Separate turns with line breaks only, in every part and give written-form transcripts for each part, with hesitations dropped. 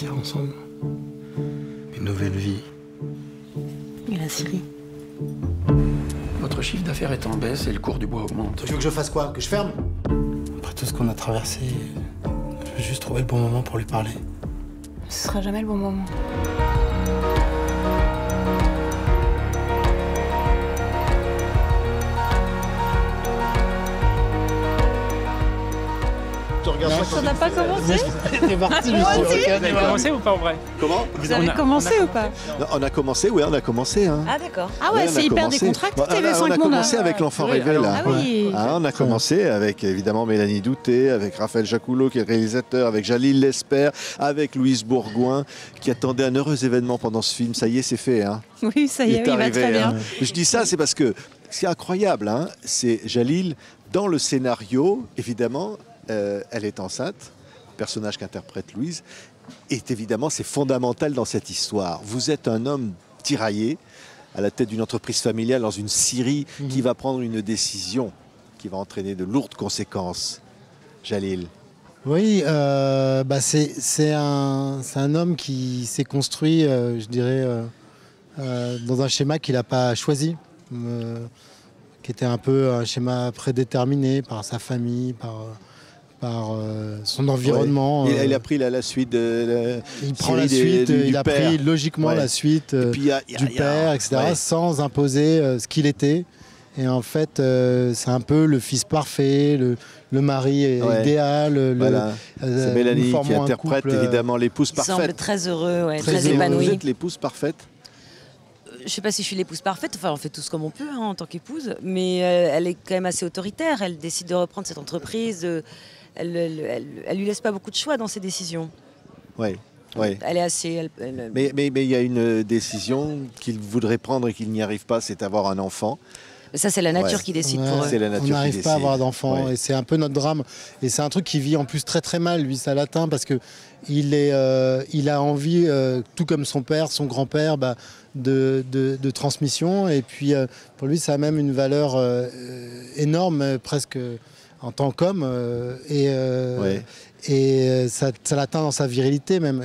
repartir ensemble. Une nouvelle vie.
Et la Syrie?
Votre chiffre d'affaires est en baisse et le cours du bois augmente.
Tu veux que je fasse quoi? Que je ferme?
Après tout ce qu'on a traversé, je veux juste trouver le bon moment pour lui parler.
Ce sera jamais le bon moment.
Ça n'a pas commencé?
C'est parti,
Moi aussi.
monsieur.
Vous avez commencé ou pas en vrai?
Comment?
Vous avez commencé ou pas?
Non, on a commencé, oui, on a commencé. Hein.
Ah d'accord.
Ah ouais,
Ouais, on
c'est
a
hyper
commencé.
décontracté,
Bon,
TV5
on a
Monde.
commencé avec l'enfant rêvé, là.
Ah oui.
On a commencé avec évidemment Mélanie Douté, avec Raphaël Jacoulot qui est le réalisateur, avec Jalil Lesper, avec Louise Bourgoin qui attendait un heureux événement pendant ce film. Ça y est, c'est fait. Hein.
Oui, ça y est, il va
arrivé,
très bien.
hein. Je dis ça, c'est parce que ce qui est incroyable, hein, c'est Jalil, dans le scénario, évidemment, elle est enceinte, le personnage qu'interprète Louise, et évidemment, c'est fondamental dans cette histoire. Vous êtes un homme tiraillé, à la tête d'une entreprise familiale dans une Syrie qui va prendre une décision qui va entraîner de lourdes conséquences. Jalil.
Oui, c'est un homme qui s'est construit, je dirais, dans un schéma qu'il n'a pas choisi, qui était un peu un schéma prédéterminé par sa famille, par son environnement.
Ouais. Il a pris la suite de
il prend la suite,
du
il a
père.
pris logiquement la suite du père, etc., sans imposer ce qu'il était. Et en fait, c'est un peu le fils parfait, le mari idéal.
Voilà. C'est Mélanie qui interprète évidemment l'épouse parfaite.
Il semble très heureux,
très
très épanoui.
Vous êtes l'épouse parfaite?
Je ne sais pas si je suis l'épouse parfaite, enfin on fait tout ce comme on peut en tant qu'épouse, mais elle est quand même assez autoritaire, elle décide de reprendre cette entreprise, elle lui laisse pas beaucoup de choix dans ses décisions.
Oui. Ouais.
Elle est assez...
Mais il y a une décision qu'il voudrait prendre et qu'il n'y arrive pas, c'est avoir un enfant.
Ça, c'est la nature qui décide pour eux.
La nature
on n'arrive pas à avoir d'enfant et c'est un peu notre drame. Et c'est un truc qui vit en plus très très mal, lui, ça l'atteint parce que il a envie, tout comme son père, son grand-père, de transmission. Et puis pour lui, ça a même une valeur énorme, presque en tant qu'homme. Et ça l'atteint dans sa virilité même.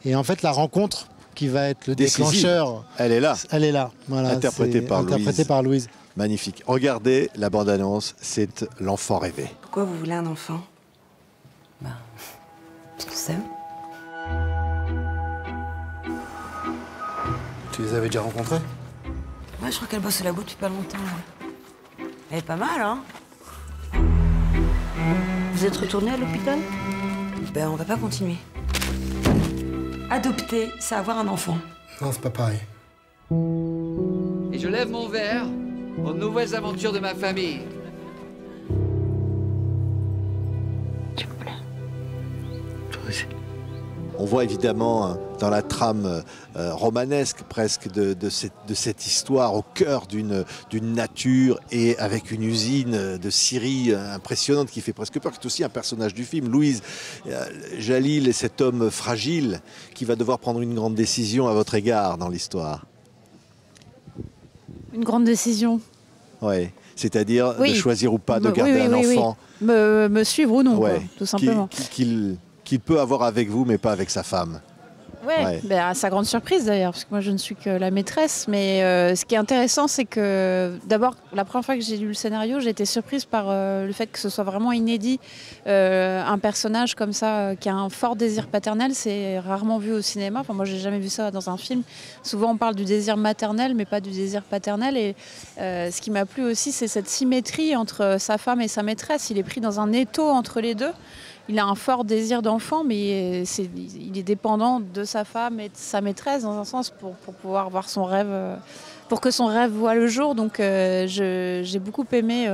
Et en fait, la rencontre qui va être le déclencheur,
elle est là.
Elle est là. Voilà,
interprétée par Louise. Magnifique. Regardez la bande-annonce, c'est l'enfant rêvé.
Pourquoi vous voulez un enfant? Parce qu'on s'aime.
Tu les avais déjà rencontrés?
Ouais, je crois qu'elle bosse au labo depuis pas longtemps. Là. Elle est pas mal, hein? Vous êtes retourné à l'hôpital? Ben, on va pas continuer. Adopter, c'est avoir un enfant.
Non, c'est pas pareil.
Et je lève mon verre aux nouvelles aventures de ma famille.
S'il vous plaît.
On voit évidemment dans la trame romanesque presque de cette histoire au cœur d'une nature et avec une usine de Syrie impressionnante qui fait presque peur, qui est aussi un personnage du film. Louise, Jalil est cet homme fragile qui va devoir prendre une grande décision à votre égard dans l'histoire.
Une grande décision.
Oui, c'est-à-dire de choisir ou pas de garder un enfant.
Me suivre ou non, quoi, tout simplement.
Qu'il peut avoir avec vous, mais pas avec sa femme.
À sa grande surprise d'ailleurs, parce que moi je ne suis que la maîtresse. Mais ce qui est intéressant, c'est que d'abord, la première fois que j'ai lu le scénario, j'ai été surprise par le fait que ce soit vraiment inédit. Un personnage comme ça, qui a un fort désir paternel, c'est rarement vu au cinéma. Enfin, moi, j'ai jamais vu ça dans un film. Souvent, on parle du désir maternel, mais pas du désir paternel. Et ce qui m'a plu aussi, c'est cette symétrie entre sa femme et sa maîtresse. Il est pris dans un étau entre les deux. Il a un fort désir d'enfant, mais il est dépendant de sa femme et de sa maîtresse, dans un sens, pour pouvoir voir son rêve, pour que son rêve voie le jour. Donc j'ai beaucoup aimé,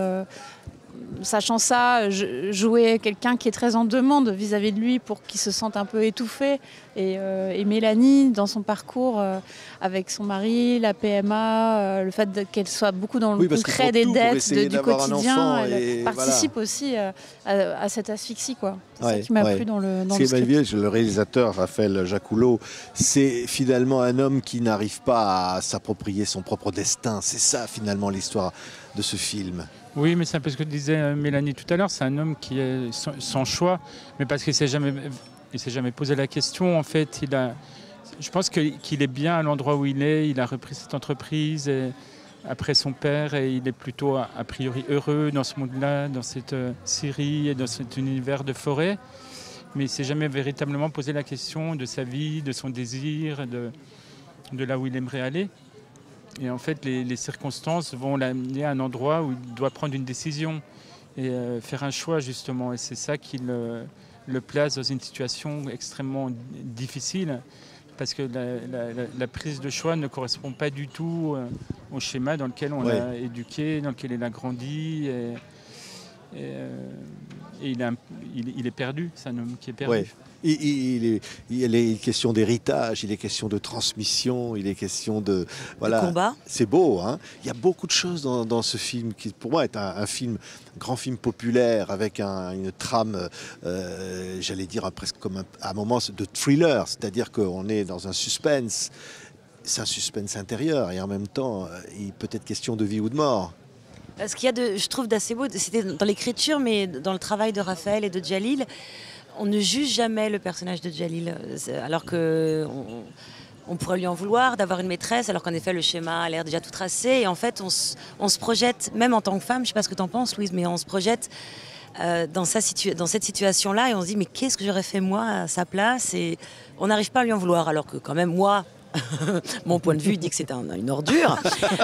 sachant ça, jouer quelqu'un qui est très en demande vis-à-vis de lui pour qu'il se sente un peu étouffé. Et Mélanie, dans son parcours avec son mari, la PMA, le fait qu'elle soit beaucoup dans le concret des dettes du quotidien, elle participe aussi à cette asphyxie, quoi. C'est ça qui m'a plu dans le script.
Le réalisateur Raphaël Jacoulot, c'est finalement un homme qui n'arrive pas à s'approprier son propre destin. C'est ça finalement l'histoire de ce film.
Oui, mais c'est un peu ce que disait Mélanie tout à l'heure. C'est un homme qui est sans choix, mais parce qu'il ne s'est jamais il s'est jamais posé la question. En fait, je pense qu'il est bien à l'endroit où il est. Il a repris cette entreprise après son père et il est plutôt a priori heureux dans ce monde-là, dans cette Syrie et dans cet univers de forêt. Mais il ne s'est jamais véritablement posé la question de sa vie, de son désir, de là où il aimerait aller. Et en fait, les circonstances vont l'amener à un endroit où il doit prendre une décision et faire un choix, justement. Et c'est ça qui le place dans une situation extrêmement difficile, parce que la prise de choix ne correspond pas du tout au schéma dans lequel on l'a éduqué, dans lequel il a grandi. Et il est perdu, c'est un homme qui est perdu.
Ouais. Il est question d'héritage, il est question de transmission, il est question de... Voilà,
combat.
C'est beau, hein. Il y a beaucoup de choses dans ce film qui, pour moi, est un grand film populaire avec une trame, j'allais dire presque comme un moment de thriller, c'est-à-dire qu'on est dans un suspense. C'est un suspense intérieur et en même temps, il peut être question de vie ou de mort.
Ce qu'il y a je trouve d'assez beau, c'était dans l'écriture, mais dans le travail de Raphaël et de Djalil, on ne juge jamais le personnage de Djalil, alors qu'on pourrait lui en vouloir d'avoir une maîtresse, alors qu'en effet le schéma a l'air déjà tout tracé. Et en fait, on se projette, même en tant que femme, je ne sais pas ce que tu en penses, Louise, mais on se projette dans cette situation-là et on se dit mais qu'est-ce que j'aurais fait moi à sa place, et on n'arrive pas à lui en vouloir, alors que quand même moi, mon point de vue dit que c'est une ordure,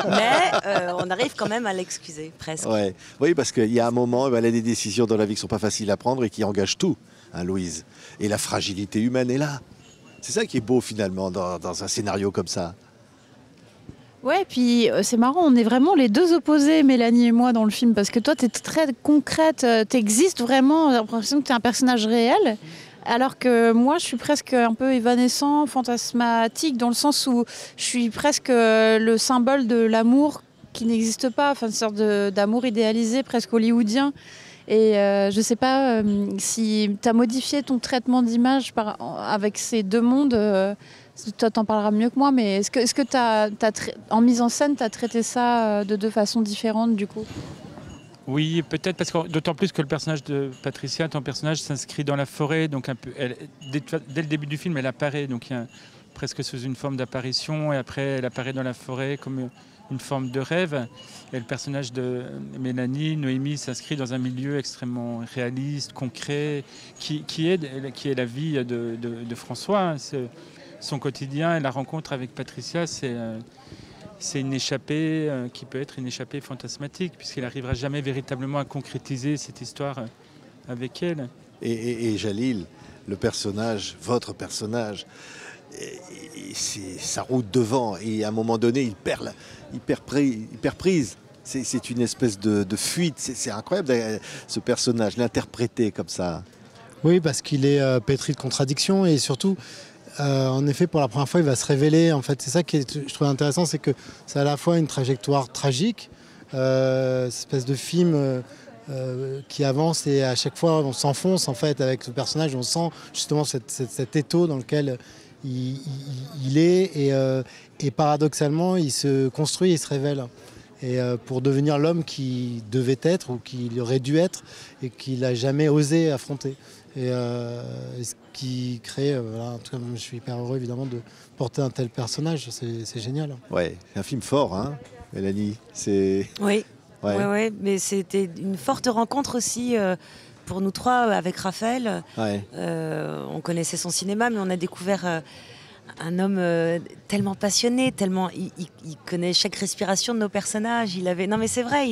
mais on arrive quand même à l'excuser, presque.
Ouais. Oui, parce qu'il y a un moment, elle a des décisions dans la vie qui ne sont pas faciles à prendre et qui engagent tout, hein, Louise. Et la fragilité humaine est là. C'est ça qui est beau finalement dans un scénario comme ça.
Ouais, puis c'est marrant, on est vraiment les deux opposés, Mélanie et moi, dans le film, parce que toi, tu es très concrète, tu existes vraiment, j'ai l'impression que tu es un personnage réel. Alors que moi, je suis presque un peu évanescent, fantasmatique, dans le sens où je suis presque le symbole de l'amour qui n'existe pas, enfin une sorte d'amour idéalisé, presque hollywoodien. Et je ne sais pas si tu as modifié ton traitement d'image avec ces deux mondes. Toi, t'en parleras mieux que moi, mais est-ce que en mise en scène, tu as traité ça de deux façons différentes, du coup ?
Oui, peut-être, parce que d'autant plus que le personnage de Patricia, ton personnage, s'inscrit dans la forêt, donc un peu, dès le début du film, elle apparaît, donc il y a presque sous une forme d'apparition, et après elle apparaît dans la forêt comme une forme de rêve. Et le personnage de Mélanie, Noémie, s'inscrit dans un milieu extrêmement réaliste, concret, qui est la vie de François. C'est son quotidien et la rencontre avec Patricia, c'est une échappée qui peut être une échappée fantasmatique, puisqu'il n'arrivera jamais véritablement à concrétiser cette histoire avec elle.
Et Jalil, le personnage, votre personnage, c'est sa route devant, et à un moment donné, il perd prise. C'est une espèce de fuite. C'est incroyable, ce personnage, l'interpréter comme ça.
Oui, parce qu'il est pétri de contradictions, et surtout... en effet, pour la première fois, il va se révéler. En fait, c'est ça que je trouve intéressant, c'est que c'est à la fois une trajectoire tragique, cette espèce de film qui avance, et à chaque fois, on s'enfonce en fait avec ce personnage. On sent justement cet étau dans lequel il est, et paradoxalement, il se construit, il se révèle. Et pour devenir l'homme qu'il devait être, ou qu'il aurait dû être, et qu'il n'a jamais osé affronter. Et ce qui crée, voilà, en tout cas, je suis hyper heureux évidemment de porter un tel personnage, c'est génial.
Ouais, c'est un film fort, hein, Mélanie.
Oui, ouais, mais c'était une forte rencontre aussi pour nous trois avec Raphaël. Ouais. On connaissait son cinéma, mais on a découvert un homme tellement passionné, tellement il connaît chaque respiration de nos personnages. Non, mais c'est vrai.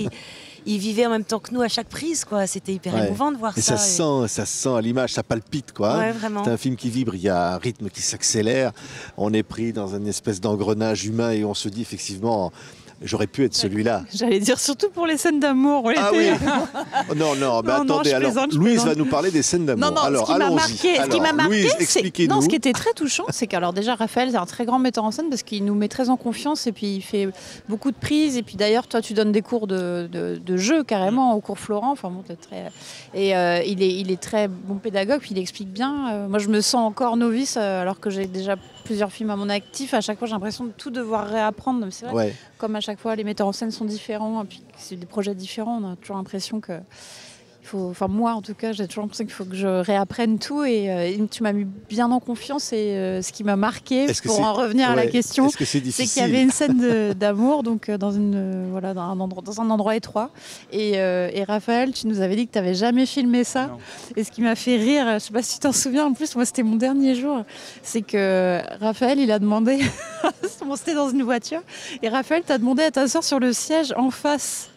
Il vivait en même temps que nous à chaque prise, quoi. C'était hyper émouvant de voir ça.
Et ça sent à l'image, ça palpite, quoi.
Ouais, vraiment.
C'est un film qui vibre, il y a un rythme qui s'accélère. On est pris dans une espèce d'engrenage humain et on se dit effectivement, j'aurais pu être celui-là.
J'allais dire surtout pour les scènes d'amour.
Ah oui. Non, mais attendez, alors Louise va nous parler des scènes d'amour.
Non,
alors,
ce qui m'a marqué,
Louise, expliquez-nous.
Non, ce qui était très touchant, c'est qu'alors déjà Raphaël, c'est un très grand metteur en scène parce qu'il nous met très en confiance, et puis il fait beaucoup de prises, et puis d'ailleurs toi tu donnes des cours de jeu carrément au cours Florent. Enfin bon, il est très bon pédagogue, puis il explique bien. Moi je me sens encore novice alors que j'ai déjà plusieurs films à mon actif. À chaque fois j'ai l'impression de tout devoir réapprendre. C'est vrai. Ouais. Comme à chaque fois les metteurs en scène sont différents, et puis c'est des projets différents, on a toujours l'impression que Enfin, moi, en tout cas, j'ai toujours l'impression qu'il faut que je réapprenne tout. Et tu m'as mis bien en confiance. Et ce qui m'a marqué, pour en revenir à la question, c'est qu'il y avait une scène d'amour dans un endroit étroit. Et Raphaël, tu nous avais dit que tu n'avais jamais filmé ça.
Non.
Et ce qui m'a fait rire, je ne sais pas si tu t'en souviens, en plus, moi, c'était mon dernier jour, c'est que Raphaël, il a demandé, c'était dans une voiture, et Raphaël t'a demandé à t'asseoir sur le siège en face.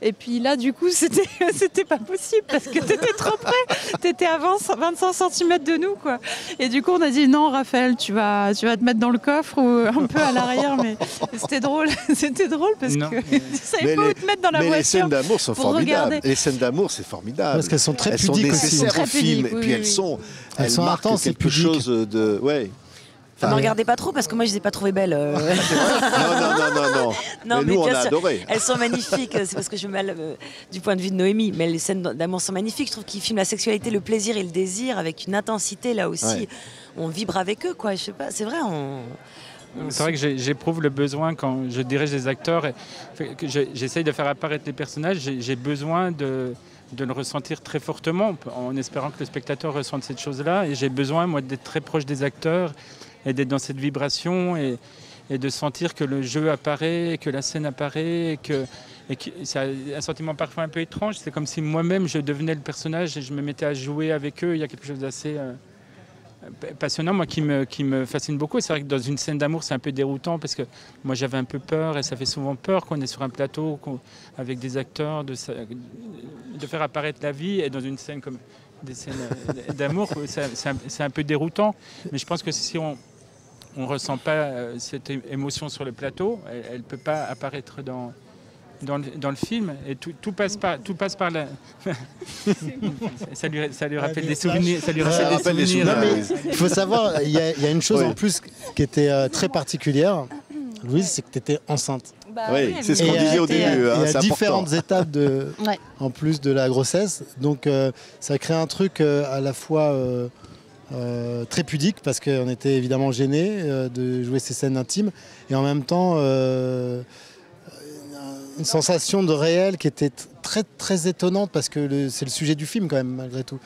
Et puis là, du coup, c'était pas possible parce que t'étais trop près. T'étais à 25 cm de nous, quoi. Et du coup, on a dit non, Raphaël, tu vas te mettre dans le coffre ou un peu à l'arrière. Mais c'était drôle. C'était drôle parce que tu savais pas où te mettre dans la voiture.
Mais les scènes d'amour sont formidables. Les scènes d'amour, c'est formidable.
Parce qu'elles sont très pudiques aussi.
Elles sont nécessaires au film. Et puis elles marquent quelque chose de... Ouais.
Enfin, ne regardez pas trop parce que moi je les ai pas trouvées belles.
Non.
Non,
mais nous on a adoré.
Elles sont magnifiques. C'est parce que je me mets du point de vue de Noémie, mais les scènes d'amour sont magnifiques. Je trouve qu'ils filment la sexualité, le plaisir et le désir avec une intensité là aussi. Ouais. On vibre avec eux, quoi. Je sais pas. C'est vrai.
C'est vrai que j'éprouve le besoin quand je dirige des acteurs et que j'essaye de faire apparaître les personnages. J'ai besoin de le ressentir très fortement en espérant que le spectateur ressente cette chose-là. Et j'ai besoin, moi, d'être très proche des acteurs et d'être dans cette vibration et de sentir que le jeu apparaît, que la scène apparaît, et que c'est un sentiment parfois un peu étrange. C'est comme si moi-même je devenais le personnage et je me mettais à jouer avec eux. Il y a quelque chose d'assez passionnant, moi, qui me fascine beaucoup. C'est vrai que dans une scène d'amour, c'est un peu déroutant parce que moi j'avais un peu peur et ça fait souvent peur quand on est sur un plateau avec des acteurs de faire apparaître la vie, et dans une scène comme des scènes d'amour, c'est un peu déroutant. Mais je pense que si on ne ressent pas cette émotion sur le plateau, elle ne peut pas apparaître dans le film. Et tout passe par la... ça lui rappelle des souvenirs. Ça lui rappelle des souvenirs.
Il faut savoir, il y a une chose en plus qui était très particulière, Louise, c'est que tu étais enceinte.
Oui, c'est ce qu'on disait au début.
Il y a différentes étapes en plus de la grossesse. Donc ça crée un truc à la fois très pudique parce qu'on était évidemment gênés de jouer ces scènes intimes, et en même temps une sensation de réel qui était très très étonnante parce que c'est le sujet du film quand même malgré tout.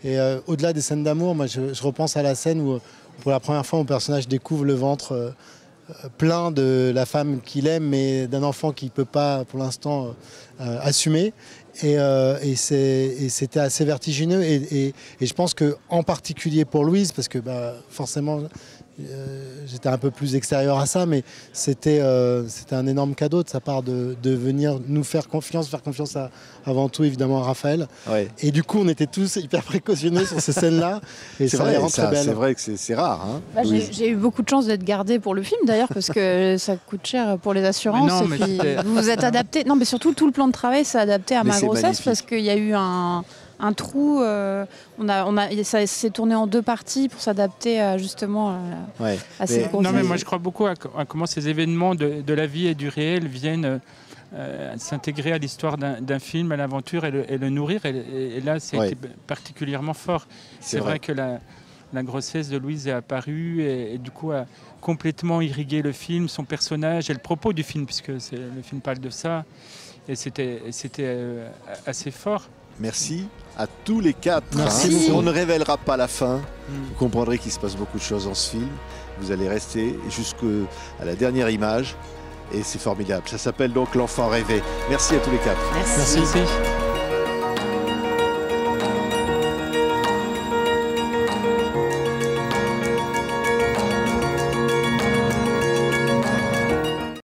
Et au-delà des scènes d'amour, moi je repense à la scène où pour la première fois mon personnage découvre le ventre plein de la femme qu'il aime, mais d'un enfant qu'il ne peut pas pour l'instant assumer. Et c'était assez vertigineux. Et je pense qu'en particulier pour Louise, parce que forcément j'étais un peu plus extérieur à ça, mais c'était un énorme cadeau de sa part de venir nous faire confiance avant tout évidemment à Raphaël. Ouais. Et du coup on était tous hyper précautionneux sur ces scènes-là. Et ça les rend très belles.
C'est vrai que c'est rare. Hein,
j'ai eu beaucoup de chance d'être gardée pour le film d'ailleurs, parce que ça coûte cher pour les assurances.
Non,
et puis vous vous êtes adapté. Non, mais surtout tout le plan de travail s'est adapté à ma grossesse, magnifique. Parce qu'il y a eu un trou, ça s'est tourné en 2 parties pour s'adapter justement à ces grossesses.
Non, mais moi je crois beaucoup à comment ces événements de la vie et du réel viennent s'intégrer à l'histoire d'un film, à l'aventure et le nourrir. Et là, c'est particulièrement fort. C'est vrai que la grossesse de Louise est apparue et du coup a complètement irrigué le film, son personnage et le propos du film, puisque le film parle de ça. Et c'était assez fort.
Merci à tous les 4.
Merci.
On ne révélera pas la fin. Vous comprendrez qu'il se passe beaucoup de choses dans ce film. Vous allez rester jusqu'à la dernière image. Et c'est formidable. Ça s'appelle donc L'Enfant rêvé. Merci à tous les 4.
Merci.